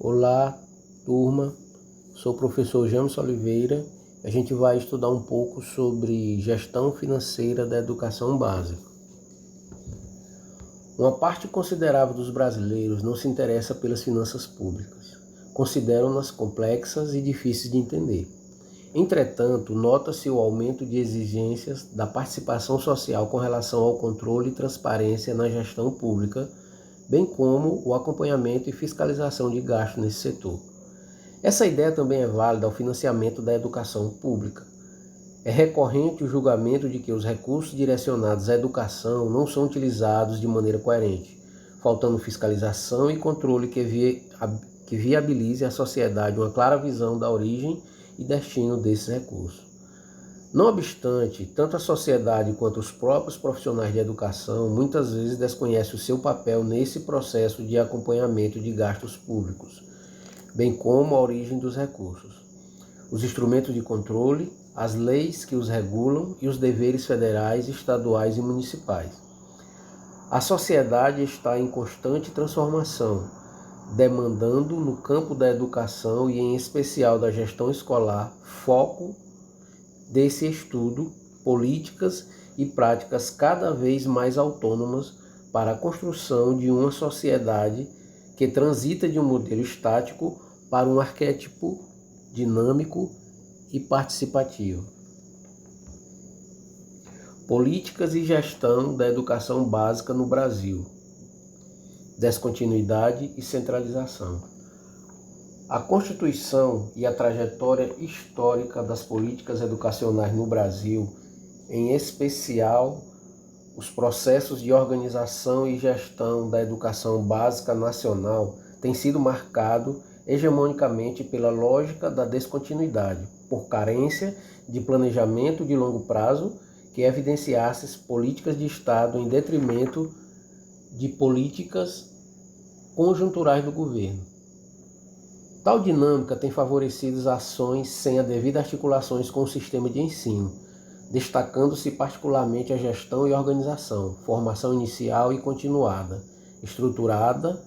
Olá, turma. Sou o professor James Oliveira. A gente vai estudar um pouco sobre gestão financeira da educação básica. Uma parte considerável dos brasileiros não se interessa pelas finanças públicas. Consideram-nas complexas e difíceis de entender. Entretanto, nota-se o aumento de exigências da participação social com relação ao controle e transparência na gestão pública, bem como o acompanhamento e fiscalização de gastos nesse setor. Essa ideia também é válida ao financiamento da educação pública. É recorrente o julgamento de que os recursos direcionados à educação não são utilizados de maneira coerente, faltando fiscalização e controle que viabilize à sociedade uma clara visão da origem e destino desses recursos. Não obstante, tanto a sociedade quanto os próprios profissionais de educação muitas vezes desconhecem o seu papel nesse processo de acompanhamento de gastos públicos, bem como a origem dos recursos, os instrumentos de controle, as leis que os regulam e os deveres federais, estaduais e municipais. A sociedade está em constante transformação, demandando no campo da educação e em especial da gestão escolar foco desse estudo, políticas e práticas cada vez mais autônomas para a construção de uma sociedade que transita de um modelo estático para um arquétipo dinâmico e participativo. Políticas e gestão da educação básica no Brasil. Descontinuidade e centralização. A Constituição e a trajetória histórica das políticas educacionais no Brasil, em especial os processos de organização e gestão da educação básica nacional, têm sido marcado hegemonicamente pela lógica da descontinuidade, por carência de planejamento de longo prazo que evidenciasse políticas de Estado em detrimento de políticas conjunturais do governo. Tal dinâmica tem favorecido as ações sem a devida articulação com o sistema de ensino, destacando-se particularmente a gestão e organização, formação inicial e continuada, estruturada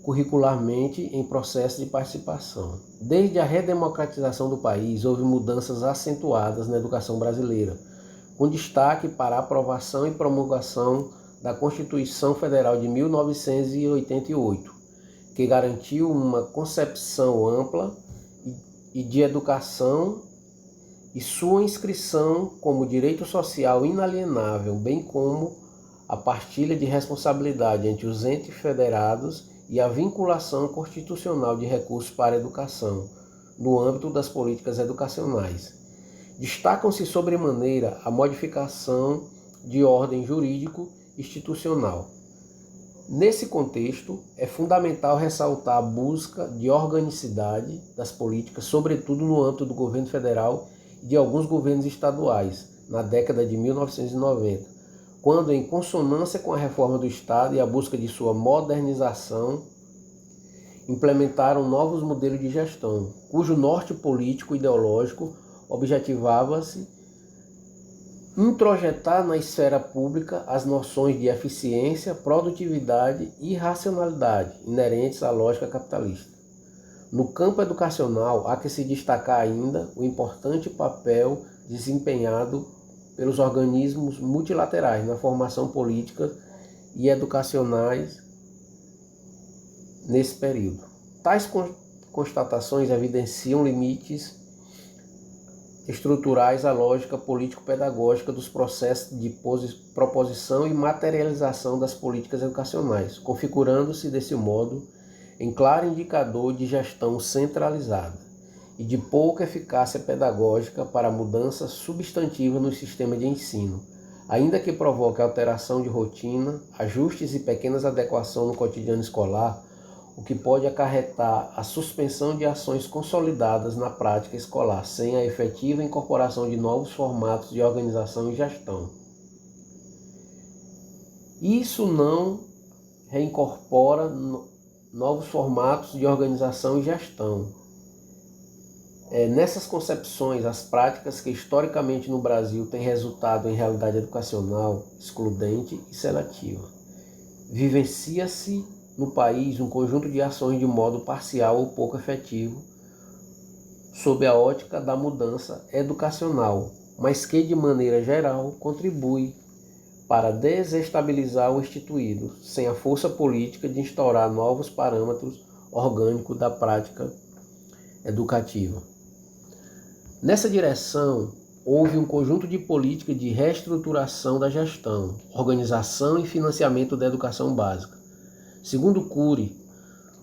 curricularmente em processo de participação. Desde a redemocratização do país, houve mudanças acentuadas na educação brasileira, com destaque para a aprovação e promulgação da Constituição Federal de 1988, que garantiu uma concepção ampla e de educação e sua inscrição como direito social inalienável, bem como a partilha de responsabilidade entre os entes federados e a vinculação constitucional de recursos para a educação, no âmbito das políticas educacionais. Destacam-se sobremaneira a modificação de ordem jurídico-institucional. Nesse contexto, é fundamental ressaltar a busca de organicidade das políticas, sobretudo no âmbito do governo federal e de alguns governos estaduais, na década de 1990, quando, em consonância com a reforma do Estado e a busca de sua modernização, implementaram novos modelos de gestão, cujo norte político e ideológico objetivava-se introjetar na esfera pública as noções de eficiência, produtividade e racionalidade inerentes à lógica capitalista. No campo educacional, há que se destacar ainda o importante papel desempenhado pelos organismos multilaterais na formação política e educacionais nesse período. Tais constatações evidenciam limites estruturais à lógica político-pedagógica dos processos de proposição e materialização das políticas educacionais, configurando-se desse modo em claro indicador de gestão centralizada e de pouca eficácia pedagógica para a mudança substantiva no sistema de ensino, ainda que provoque alteração de rotina, ajustes e pequenas adequações no cotidiano escolar, o que pode acarretar a suspensão de ações consolidadas na prática escolar, sem a efetiva incorporação de novos formatos de organização e gestão. Isso não reincorpora novos formatos de organização e gestão. Nessas concepções, as práticas que historicamente no Brasil têm resultado em realidade educacional excludente e seletiva. Vivencia-se no país um conjunto de ações de modo parcial ou pouco efetivo, sob a ótica da mudança educacional, mas que, de maneira geral, contribui para desestabilizar o instituído, sem a força política de instaurar novos parâmetros orgânicos da prática educativa. Nessa direção, houve um conjunto de políticas de reestruturação da gestão, organização e financiamento da educação básica. Segundo Cury,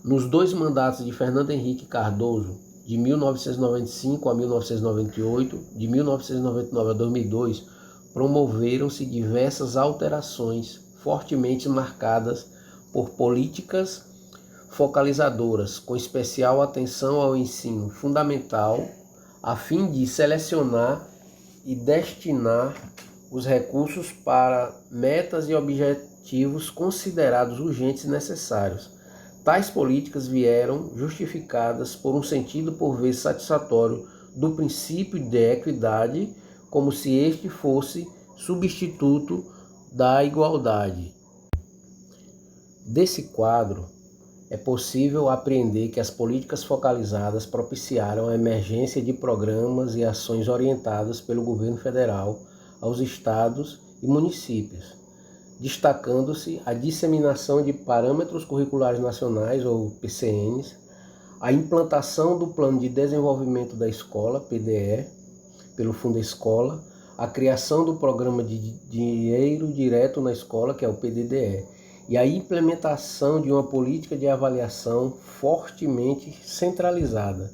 nos 2 mandatos de Fernando Henrique Cardoso, de 1995 a 1998, de 1999 a 2002, promoveram-se diversas alterações fortemente marcadas por políticas focalizadoras, com especial atenção ao ensino fundamental, a fim de selecionar e destinar os recursos para metas e objetivos considerados urgentes e necessários. Tais políticas vieram justificadas por um sentido por vezes satisfatório do princípio de equidade, como se este fosse substituto da igualdade. Desse quadro, é possível apreender que as políticas focalizadas propiciaram a emergência de programas e ações orientadas pelo governo federal aos estados e municípios, destacando-se a disseminação de parâmetros curriculares nacionais, ou PCNs, a implantação do Plano de Desenvolvimento da Escola, PDE, pelo Fundescola, a criação do Programa de Dinheiro Direto na Escola, que é o PDDE, e a implementação de uma política de avaliação fortemente centralizada,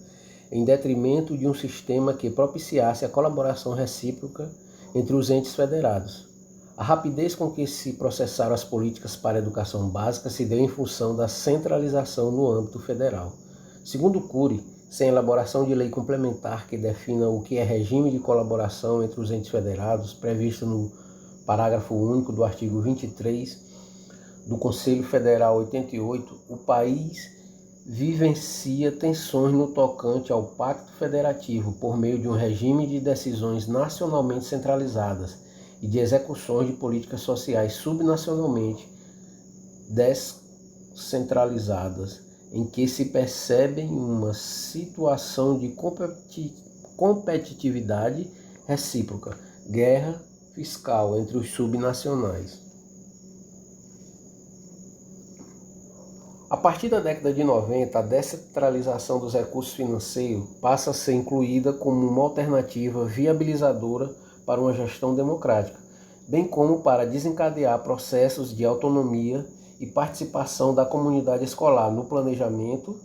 em detrimento de um sistema que propiciasse a colaboração recíproca entre os entes federados. A rapidez com que se processaram as políticas para a educação básica se deu em função da centralização no âmbito federal. Segundo Cury, sem elaboração de lei complementar que defina o que é regime de colaboração entre os entes federados, previsto no parágrafo único do artigo 23 do Conselho Federal 88, o país vivencia tensões no tocante ao Pacto Federativo por meio de um regime de decisões nacionalmente centralizadas e de execuções de políticas sociais subnacionalmente descentralizadas, em que se percebe uma situação de competitividade recíproca, guerra fiscal entre os subnacionais. A partir da década de 90, a descentralização dos recursos financeiros passa a ser incluída como uma alternativa viabilizadora para uma gestão democrática, bem como para desencadear processos de autonomia e participação da comunidade escolar no planejamento,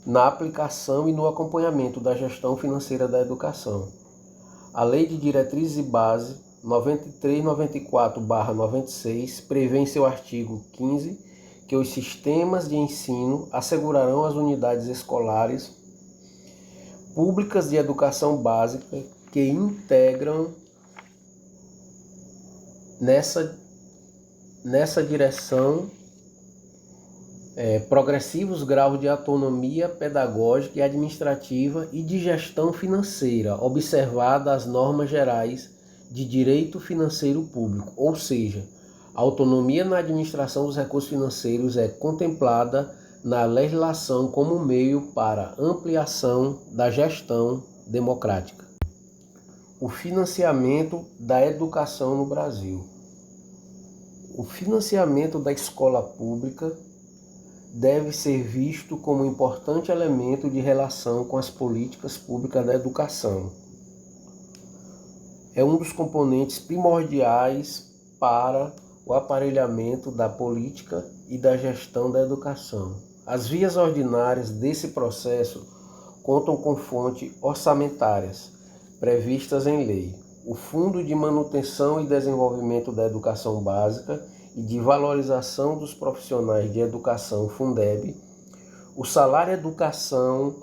na aplicação e no acompanhamento da gestão financeira da educação. A Lei de Diretrizes e Base 9394/96 prevê em seu artigo 15 que os sistemas de ensino assegurarão às unidades escolares públicas de educação básica que integram nessa direção progressivos graus de autonomia pedagógica e administrativa e de gestão financeira, observadas as normas gerais de direito financeiro público, ou seja, a autonomia na administração dos recursos financeiros é contemplada na legislação como meio para ampliação da gestão democrática. O financiamento da educação no Brasil. O financiamento da escola pública deve ser visto como um importante elemento de relação com as políticas públicas da educação. É um dos componentes primordiais para o aparelhamento da política e da gestão da educação. As vias ordinárias desse processo contam com fontes orçamentárias previstas em lei, o Fundo de Manutenção e Desenvolvimento da Educação Básica e de Valorização dos Profissionais de Educação, Fundeb, o Salário Educação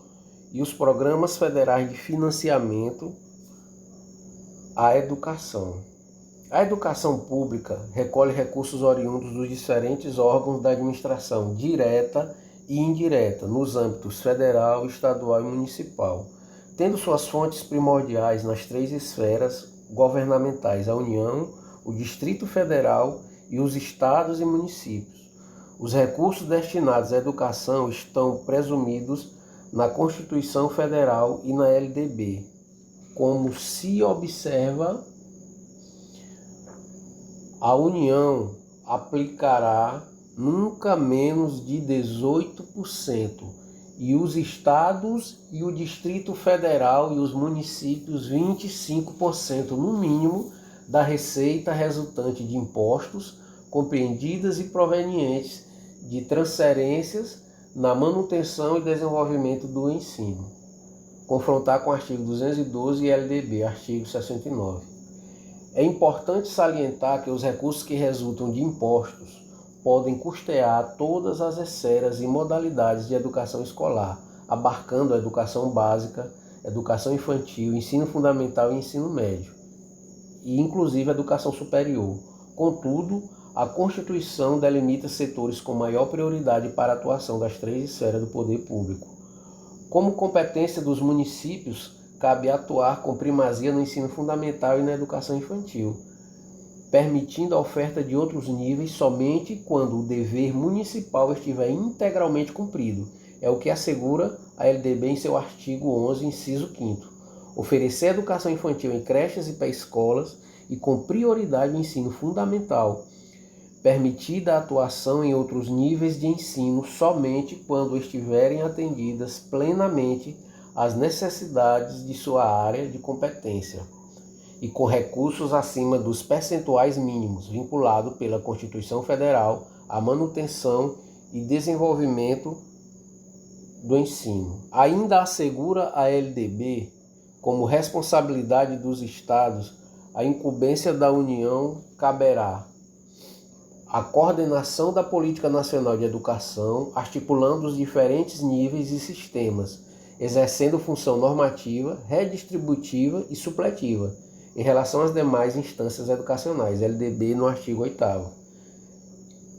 e os programas federais de financiamento à educação. A educação pública recolhe recursos oriundos dos diferentes órgãos da administração, direta e indireta, nos âmbitos federal, estadual e municipal, tendo suas fontes primordiais nas 3 esferas governamentais, a União, o Distrito Federal e os estados e municípios. Os recursos destinados à educação estão presumidos na Constituição Federal e na LDB. Como se observa, a União aplicará nunca menos de 18% e os estados e o Distrito Federal e os municípios 25% no mínimo da receita resultante de impostos compreendidas e provenientes de transferências na manutenção e desenvolvimento do ensino. Confrontar com o artigo 212 e LDB, artigo 69. É importante salientar que os recursos que resultam de impostos podem custear todas as esferas e modalidades de educação escolar, abarcando a educação básica, educação infantil, ensino fundamental e ensino médio, e inclusive a educação superior. Contudo, a Constituição delimita setores com maior prioridade para a atuação das três esferas do poder público. Como competência dos municípios, cabe atuar com primazia no ensino fundamental e na educação infantil, permitindo a oferta de outros níveis somente quando o dever municipal estiver integralmente cumprido. É o que assegura a LDB em seu artigo 11, inciso 5º. Oferecer educação infantil em creches e pré-escolas e com prioridade no ensino fundamental, permitida a atuação em outros níveis de ensino somente quando estiverem atendidas plenamente as necessidades de sua área de competência e com recursos acima dos percentuais mínimos vinculado pela Constituição Federal à manutenção e desenvolvimento do ensino. Ainda assegura a LDB como responsabilidade dos estados a incumbência da União caberá a coordenação da Política Nacional de Educação, articulando os diferentes níveis e sistemas, exercendo função normativa, redistributiva e supletiva, em relação às demais instâncias educacionais, LDB no artigo 8º.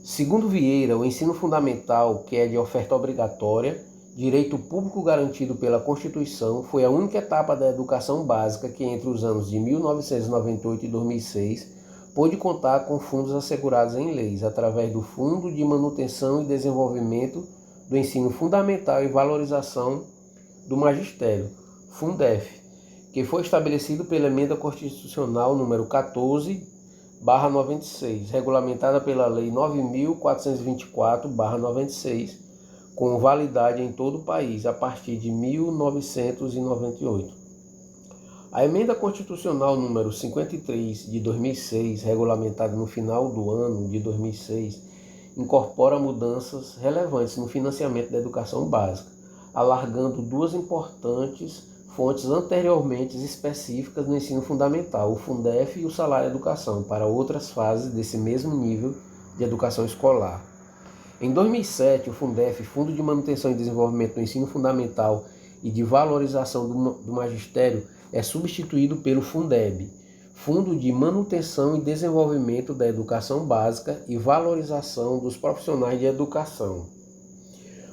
Segundo Vieira, o ensino fundamental, que é de oferta obrigatória, direito público garantido pela Constituição, foi a única etapa da educação básica que, entre os anos de 1998 e 2006, pôde contar com fundos assegurados em leis, através do Fundo de Manutenção e Desenvolvimento do Ensino Fundamental e Valorização do Magistério, Fundef, que foi estabelecido pela Emenda Constitucional número 14/96, regulamentada pela Lei 9.424/96, com validade em todo o país a partir de 1998. A Emenda Constitucional número 53 de 2006, regulamentada no final do ano de 2006, incorpora mudanças relevantes no financiamento da educação básica, alargando duas importantes fontes anteriormente específicas no ensino fundamental, o Fundef e o Salário Educação, para outras fases desse mesmo nível de educação escolar. Em 2007, o Fundef, Fundo de Manutenção e Desenvolvimento do Ensino Fundamental e de Valorização do Magistério, é substituído pelo Fundeb, Fundo de Manutenção e Desenvolvimento da Educação Básica e Valorização dos Profissionais de Educação.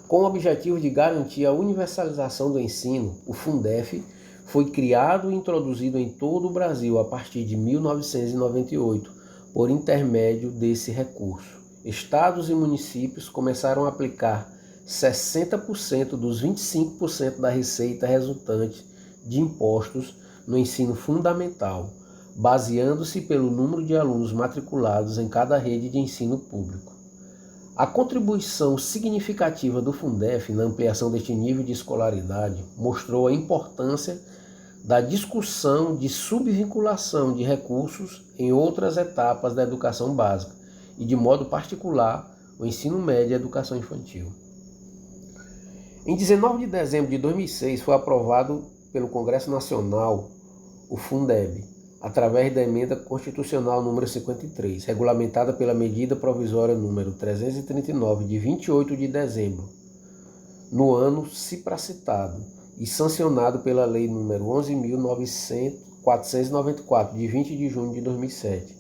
Com o objetivo de garantir a universalização do ensino, o Fundef foi criado e introduzido em todo o Brasil a partir de 1998, por intermédio desse recurso. Estados e municípios começaram a aplicar 60% dos 25% da receita resultante de impostos no ensino fundamental, baseando-se pelo número de alunos matriculados em cada rede de ensino público. A contribuição significativa do Fundef na ampliação deste nível de escolaridade mostrou a importância da discussão de subvinculação de recursos em outras etapas da educação básica e, de modo particular, o ensino médio e a educação infantil. Em 19 de dezembro de 2006 foi aprovado pelo Congresso Nacional o Fundeb, através da Emenda Constitucional número 53, regulamentada pela Medida Provisória número 339, de 28 de dezembro, no ano cipracitado, e sancionado pela Lei número 11.494, de 20 de junho de 2007.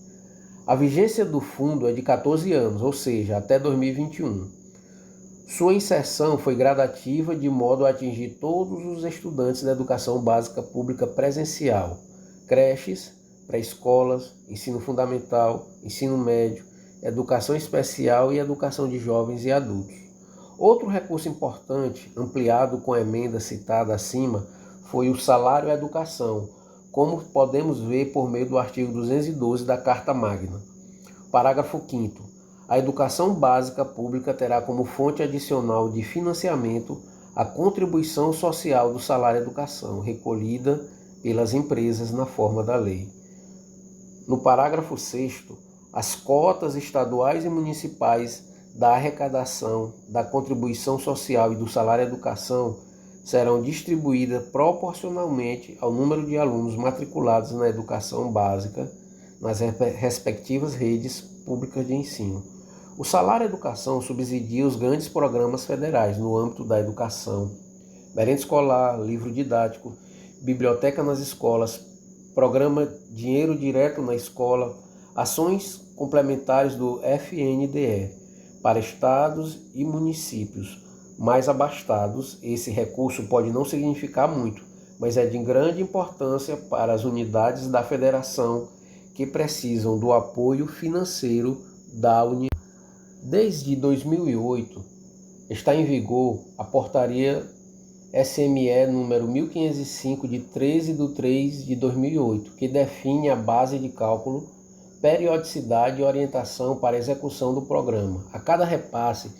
A vigência do fundo é de 14 anos, ou seja, até 2021. Sua inserção foi gradativa de modo a atingir todos os estudantes da educação básica pública presencial, creches, pré-escolas, ensino fundamental, ensino médio, educação especial e educação de jovens e adultos. Outro recurso importante, ampliado com a emenda citada acima, foi o salário à educação, como podemos ver por meio do artigo 212 da Carta Magna. Parágrafo 5º. A educação básica pública terá como fonte adicional de financiamento a contribuição social do salário à educação, recolhida pelas empresas na forma da lei. No parágrafo 6º, as cotas estaduais e municipais da arrecadação da contribuição social e do salário à educação serão distribuídas proporcionalmente ao número de alunos matriculados na educação básica nas respectivas redes públicas de ensino. O salário à educação subsidia os grandes programas federais no âmbito da educação: merenda escolar, livro didático, biblioteca nas escolas, programa Dinheiro Direto na Escola, ações complementares do FNDE para estados e municípios mais abastados. Esse recurso pode não significar muito, mas é de grande importância para as unidades da federação que precisam do apoio financeiro da União. Desde 2008, está em vigor a Portaria SME número 1505 de 13/3/2008, que define a base de cálculo, periodicidade e orientação para a execução do programa. A cada repasse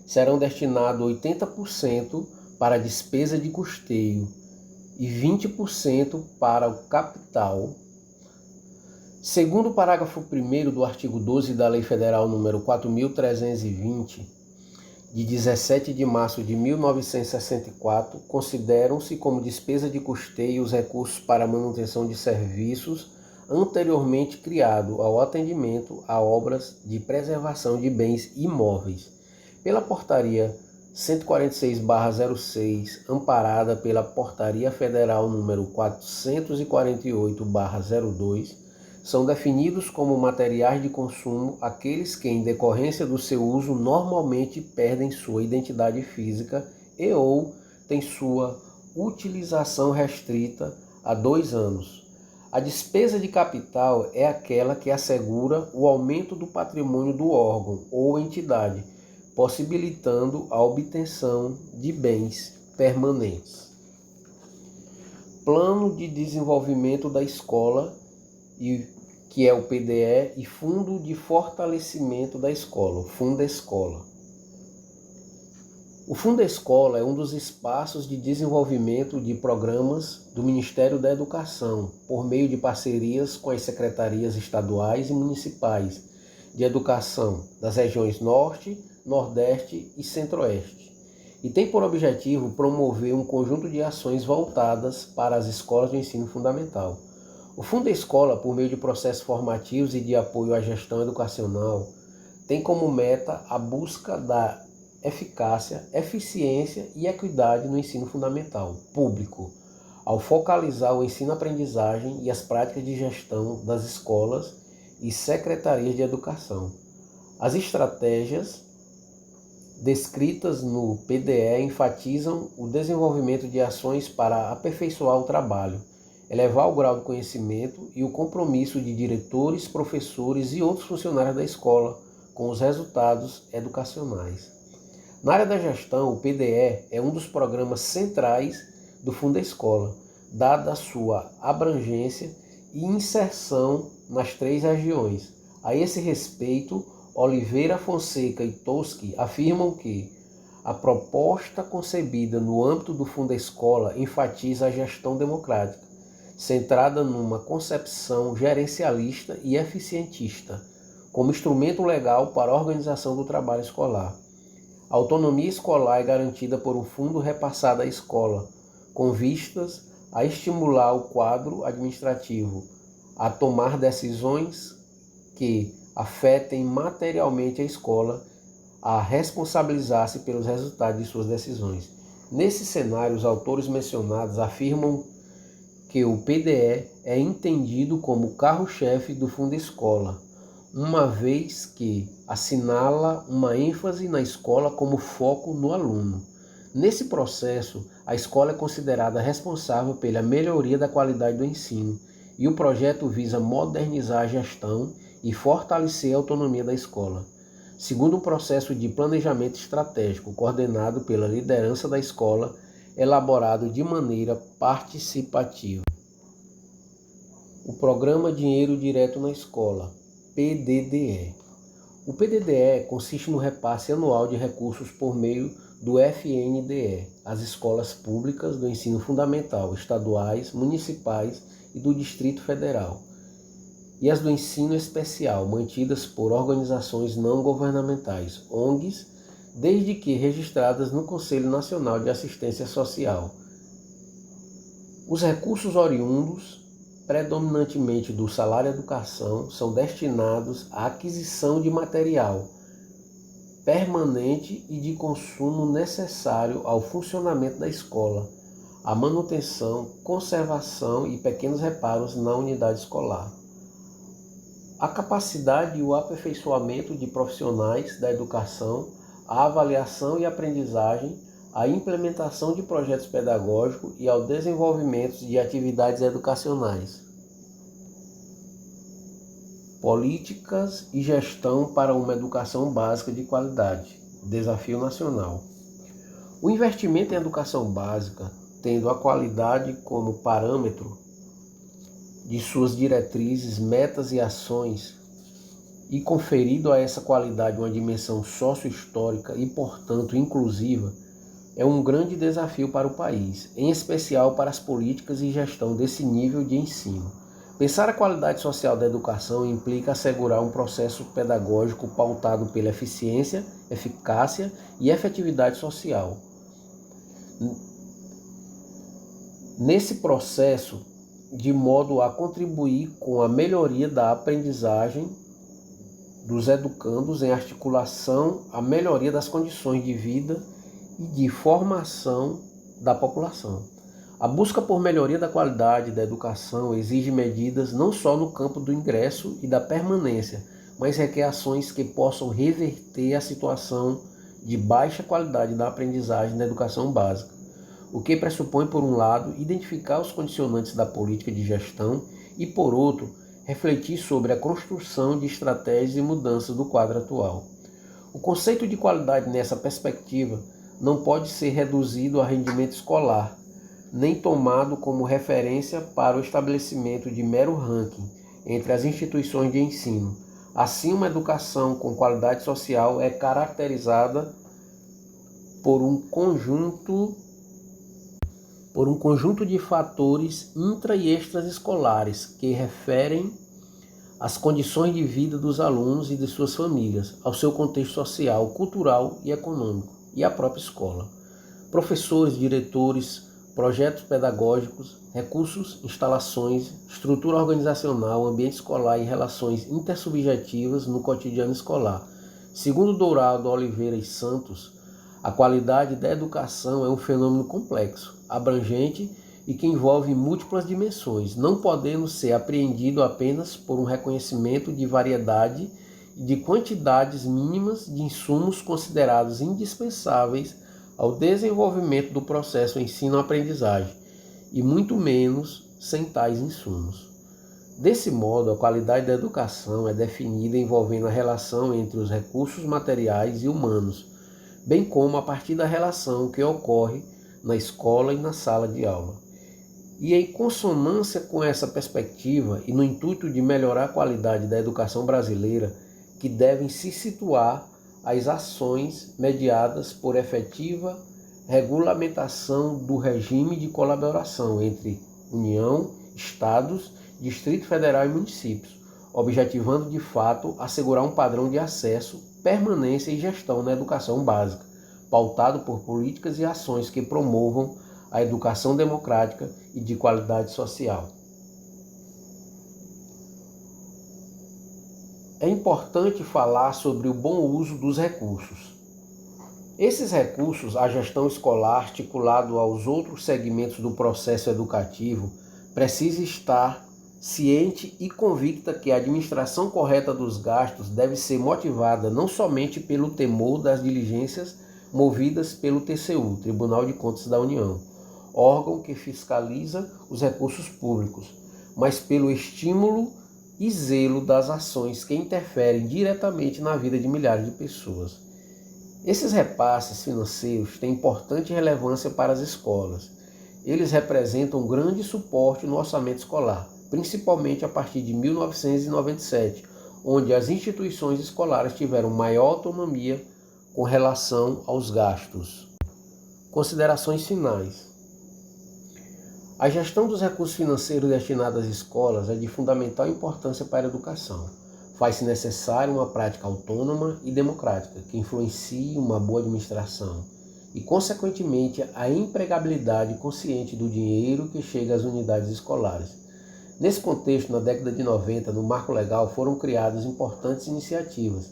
serão destinados 80% para a despesa de custeio e 20% para o capital. Segundo o parágrafo 1º do artigo 12 da Lei Federal número 4.320, de 17 de março de 1964, consideram-se como despesa de custeio os recursos para a manutenção de serviços anteriormente criados ao atendimento a obras de preservação de bens imóveis. Pela Portaria 146/06, amparada pela Portaria Federal número 448/02, são definidos como materiais de consumo aqueles que, em decorrência do seu uso, normalmente perdem sua identidade física e ou têm sua utilização restrita a 2 anos. A despesa de capital é aquela que assegura o aumento do patrimônio do órgão ou entidade, possibilitando a obtenção de bens permanentes. Plano de Desenvolvimento da Escola, que é o PDE, e Fundo de Fortalecimento da Escola, o Fundescola. O Fundescola é um dos espaços de desenvolvimento de programas do Ministério da Educação, por meio de parcerias com as secretarias estaduais e municipais de educação das regiões Norte, Nordeste e Centro-Oeste, e tem por objetivo promover um conjunto de ações voltadas para as escolas de ensino fundamental. O Fundescola, por meio de processos formativos e de apoio à gestão educacional, tem como meta a busca da eficácia, eficiência e equidade no ensino fundamental público, ao focalizar o ensino-aprendizagem e as práticas de gestão das escolas e secretarias de educação. As estratégias descritas no PDE enfatizam o desenvolvimento de ações para aperfeiçoar o trabalho, elevar o grau de conhecimento e o compromisso de diretores, professores e outros funcionários da escola com os resultados educacionais. Na área da gestão, o PDE é um dos programas centrais do Fundescola, dada a sua abrangência e inserção nas 3 regiões. A esse respeito, Oliveira Fonseca e Toschi afirmam que a proposta concebida no âmbito do Fundescola enfatiza a gestão democrática, centrada numa concepção gerencialista e eficientista, como instrumento legal para a organização do trabalho escolar. A autonomia escolar é garantida por um fundo repassado à escola, com vistas a estimular o quadro administrativo a tomar decisões que afetem materialmente a escola, a responsabilizar-se pelos resultados de suas decisões. Nesse cenário, os autores mencionados afirmam que o PDE é entendido como o carro-chefe do Fundescola, uma vez que assinala uma ênfase na escola como foco no aluno. Nesse processo, a escola é considerada responsável pela melhoria da qualidade do ensino, e o projeto visa modernizar a gestão e fortalecer a autonomia da escola, segundo um processo de planejamento estratégico coordenado pela liderança da escola, elaborado de maneira participativa. O Programa Dinheiro Direto na Escola, PDDE. O PDDE consiste no repasse anual de recursos por meio do FNDE às escolas públicas do ensino fundamental, estaduais, municipais e do Distrito Federal, e as do ensino especial, mantidas por organizações não governamentais, ONGs, desde que registradas no Conselho Nacional de Assistência Social. Os recursos oriundos, predominantemente do salário-educação, são destinados à aquisição de material permanente e de consumo necessário ao funcionamento da escola, à manutenção, conservação e pequenos reparos na unidade escolar. A capacidade e o aperfeiçoamento de profissionais da educação, a avaliação e aprendizagem, a implementação de projetos pedagógicos e ao desenvolvimento de atividades educacionais. Políticas e gestão para uma educação básica de qualidade. Desafio nacional. O investimento em educação básica, tendo a qualidade como parâmetro de suas diretrizes, metas e ações, e conferido a essa qualidade uma dimensão sócio-histórica e, portanto, inclusiva, é um grande desafio para o país, em especial para as políticas e gestão desse nível de ensino. Pensar a qualidade social da educação implica assegurar um processo pedagógico pautado pela eficiência, eficácia e efetividade social. Nesse processo, de modo a contribuir com a melhoria da aprendizagem dos educandos em articulação à melhoria das condições de vida e de formação da população. A busca por melhoria da qualidade da educação exige medidas não só no campo do ingresso e da permanência, mas requer ações que possam reverter a situação de baixa qualidade da aprendizagem da educação básica, o que pressupõe, por um lado, identificar os condicionantes da política de gestão e, por outro, refletir sobre a construção de estratégias e mudanças do quadro atual. O conceito de qualidade nessa perspectiva não pode ser reduzido a rendimento escolar, nem tomado como referência para o estabelecimento de mero ranking entre as instituições de ensino. Assim, uma educação com qualidade social é caracterizada por um conjunto de fatores intra e extraescolares que referem às condições de vida dos alunos e de suas famílias, ao seu contexto social, cultural e econômico, e à própria escola. Professores, diretores, projetos pedagógicos, recursos, instalações, estrutura organizacional, ambiente escolar e relações intersubjetivas no cotidiano escolar. Segundo Dourado Oliveira e Santos, a qualidade da educação é um fenômeno complexo, abrangente e que envolve múltiplas dimensões, não podendo ser apreendido apenas por um reconhecimento de variedade e de quantidades mínimas de insumos considerados indispensáveis ao desenvolvimento do processo ensino-aprendizagem, e muito menos sem tais insumos. Desse modo, a qualidade da educação é definida envolvendo a relação entre os recursos materiais e humanos, bem como a partir da relação que ocorre na escola e na sala de aula. E em consonância com essa perspectiva e no intuito de melhorar a qualidade da educação brasileira, que devem se situar as ações mediadas por efetiva regulamentação do regime de colaboração entre União, Estados, Distrito Federal e municípios, objetivando de fato assegurar um padrão de acesso, permanência e gestão na educação básica, pautado por políticas e ações que promovam a educação democrática e de qualidade social. É importante falar sobre o bom uso dos recursos. Esses recursos, a gestão escolar articulado aos outros segmentos do processo educativo, precisa estar ciente e convicta que a administração correta dos gastos deve ser motivada não somente pelo temor das diligências movidas pelo TCU, Tribunal de Contas da União, órgão que fiscaliza os recursos públicos, mas pelo estímulo e zelo das ações que interferem diretamente na vida de milhares de pessoas. Esses repasses financeiros têm importante relevância para as escolas. Eles representam um grande suporte no orçamento escolar, principalmente a partir de 1997, onde as instituições escolares tiveram maior autonomia com relação aos gastos. Considerações finais. A gestão dos recursos financeiros destinados às escolas é de fundamental importância para a educação. Faz-se necessária uma prática autônoma e democrática, que influencie uma boa administração e, consequentemente, a empregabilidade consciente do dinheiro que chega às unidades escolares. Nesse contexto, na década de 90, no Marco Legal, foram criadas importantes iniciativas,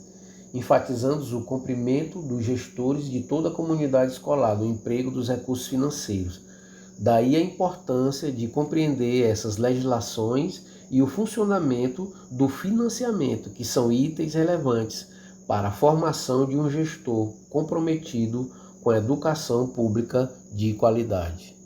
enfatizando o cumprimento dos gestores de toda a comunidade escolar do emprego dos recursos financeiros. Daí a importância de compreender essas legislações e o funcionamento do financiamento, que são itens relevantes para a formação de um gestor comprometido com a educação pública de qualidade.